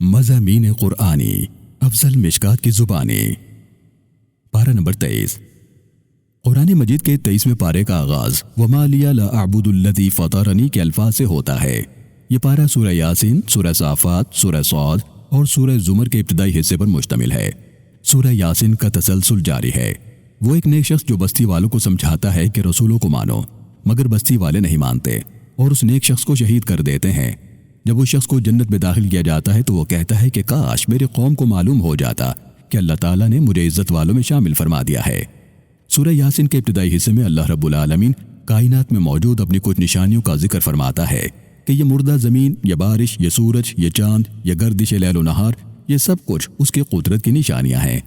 مضامین قرآنی افضل مشکات کی زبانی۔ پارہ نمبر 23۔ قرآن مجید کے 23ویں پارے کا آغاز وَمَا لِيَ لَا أَعْبُدُ الَّذِي فَطَرَنِي کے الفاظ سے ہوتا ہے۔ یہ پارہ سورہ یاسین، سورہ صافات، سورہ صاد اور سورہ زمر کے ابتدائی حصے پر مشتمل ہے۔ سورہ یاسین کا تسلسل جاری ہے۔ وہ ایک نیک شخص جو بستی والوں کو سمجھاتا ہے کہ رسولوں کو مانو، مگر بستی والے نہیں مانتے اور اس نیک شخص کو شہید کر دیتے ہیں۔ جب اس شخص کو جنت میں داخل کیا جاتا ہے تو وہ کہتا ہے کہ کاش میری قوم کو معلوم ہو جاتا کہ اللہ تعالیٰ نے مجھے عزت والوں میں شامل فرما دیا ہے۔ سورہ یاسین کے ابتدائی حصے میں اللہ رب العالمین کائنات میں موجود اپنی کچھ نشانیوں کا ذکر فرماتا ہے کہ یہ مردہ زمین، یہ بارش، یہ سورج، یہ چاند، یہ گردش لیل و نہار، یہ سب کچھ اس کی قدرت کی نشانیاں ہیں۔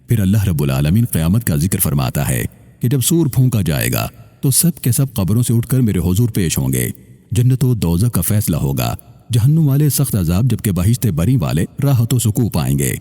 پھر اللہ رب العالمین قیامت کا ذکر فرماتا ہے کہ جب سور پھونکا جائے گا تو سب کے سب قبروں سے اٹھ کر میرے حضور پیش ہوں گے۔ جنت و دوزخ کا فیصلہ ہوگا، جہنم والے سخت عذاب جبکہ بہشت بری والے راحت و سکون پائیں گے۔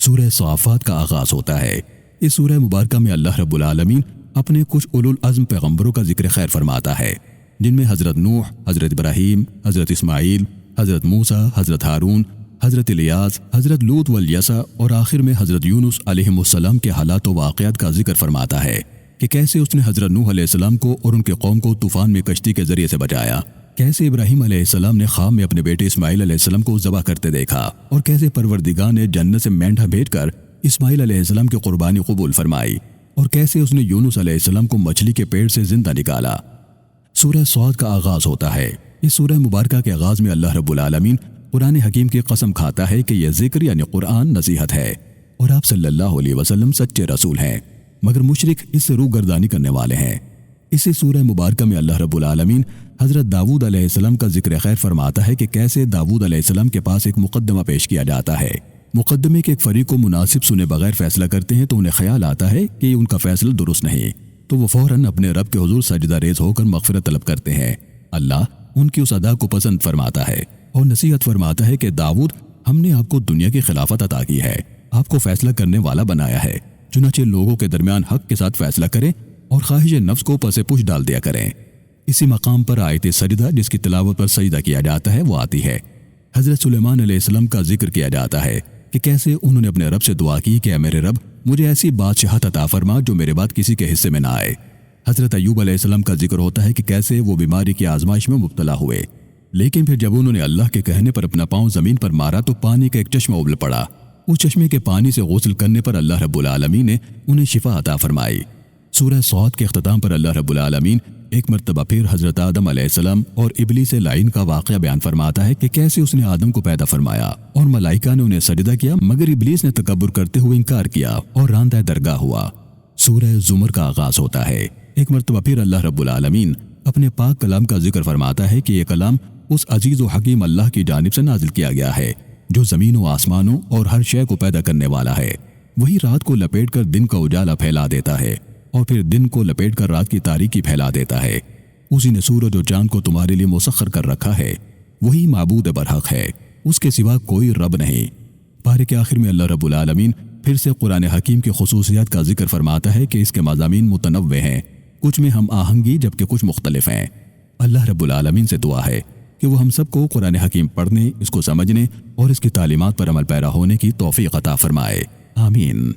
سورہ صافات کا آغاز ہوتا ہے۔ اس سورہ مبارکہ میں اللہ رب العالمین اپنے کچھ اولو العزم پیغمبروں کا ذکر خیر فرماتا ہے، جن میں حضرت نوح، حضرت ابراہیم، حضرت اسماعیل، حضرت موسیٰ، حضرت ہارون، حضرت الیاس، حضرت لوط والیسع اور آخر میں حضرت یونس علیہ السلام کے حالات و واقعات کا ذکر فرماتا ہے کہ کیسے اس نے حضرت نوح علیہ السلام کو اور ان کے قوم کو طوفان میں کشتی کے ذریعے سے بچایا، کیسے ابراہیم علیہ السلام نے خواب میں اپنے بیٹے اسماعیل علیہ السلام کو ذبح کرتے دیکھا، اور کیسے پروردگار نے جنت سے مینڈھا بھیج کر اسماعیل علیہ السلام کی قربانی قبول فرمائی، اور کیسے اس نے یونس علیہ السلام کو مچھلی کے پیٹ سے زندہ نکالا۔ سورہ صاد کا آغاز ہوتا ہے۔ اس سورہ مبارکہ کے آغاز میں اللہ رب العالمین قرآن حکیم کی قسم کھاتا ہے کہ یہ ذکر یعنی قرآن نصیحت ہے اور آپ صلی اللہ علیہ وسلم سچے رسول ہیں، مگر مشرک اس سے روگردانی کرنے والے ہیں۔ اسی سورہ مبارکہ میں اللہ رب العالمین حضرت داؤد علیہ السلام کا ذکر خیر فرماتا ہے کہ کیسے داؤد علیہ السلام کے پاس ایک مقدمہ پیش کیا جاتا ہے۔ مقدمے کے ایک فریق کو مناسب سنے بغیر فیصلہ کرتے ہیں تو انہیں خیال آتا ہے کہ ان کا فیصلہ درست نہیں، تو وہ فوراً اپنے رب کے حضور سجدہ ریز ہو کر مغفرت طلب کرتے ہیں۔ اللہ ان کی اس ادا کو پسند فرماتا ہے اور نصیحت فرماتا ہے کہ داؤد، ہم نے آپ کو دنیا کی خلافت عطا کی ہے، آپ کو فیصلہ کرنے والا بنایا ہے، چنانچہ لوگوں کے درمیان حق کے ساتھ فیصلہ کریں اور خواہش نفس کو پس پش ڈال دیا کریں۔ اسی مقام پر آیت سجدہ جس کی تلاوت پر سجدہ کیا جاتا ہے وہ آتی ہے۔ حضرت سلیمان علیہ السلام کا ذکر کیا جاتا ہے کہ کیسے انہوں نے اپنے رب سے دعا کی کہ اے میرے رب، مجھے ایسی بادشاہت عطا فرما جو میرے بعد کسی کے حصے میں نہ آئے۔ حضرت ایوب علیہ السلام کا ذکر ہوتا ہے کہ کیسے وہ بیماری کی آزمائش میں مبتلا ہوئے، لیکن پھر جب انہوں نے اللہ کے کہنے پر اپنا پاؤں زمین پر مارا تو پانی کا ایک چشمہ ابل پڑا۔ اس چشمے کے پانی سے غسل کرنے پر اللہ رب العالمین نے انہیں شفا عطا فرمائی۔ سورہ صاد کے اختتام پر اللہ رب العالمین ایک مرتبہ پھر حضرت آدم علیہ السلام اور ابلیس لعین کا واقعہ بیان فرماتا ہے کہ کیسے اس نے آدم کو پیدا فرمایا اور ملائکہ نے انہیں سجدہ کیا، مگر ابلیس نے تکبر کرتے ہوئے انکار کیا اور راندہ درگاہ ہوا۔ سورہ زمر کا آغاز ہوتا ہے۔ ایک مرتبہ پھر اللہ رب العالمین اپنے پاک کلام کا ذکر فرماتا ہے کہ یہ کلام اس عزیز و حکیم اللہ کی جانب سے نازل کیا گیا ہے جو زمین و آسمانوں اور ہر شے کو پیدا کرنے والا ہے۔ وہی رات کو لپیٹ کر دن کا اجالا پھیلا دیتا ہے اور پھر دن کو لپیٹ کر رات کی تاریکی پھیلا دیتا ہے۔ اسی نے سورج اور چاند کو تمہارے لیے مسخر کر رکھا ہے۔ وہی معبود برحق ہے، اس کے سوا کوئی رب نہیں۔ پارے کے آخر میں اللہ رب العالمین پھر سے قرآن حکیم کی خصوصیات کا ذکر فرماتا ہے کہ اس کے مضامین متنوع ہیں، کچھ میں ہم آہنگی جبکہ کچھ مختلف ہیں۔ اللہ رب العالمین سے دعا ہے کہ وہ ہم سب کو قرآن حکیم پڑھنے، اس کو سمجھنے اور اس کی تعلیمات پر عمل پیرا ہونے کی توفیق عطا فرمائے۔ آمین۔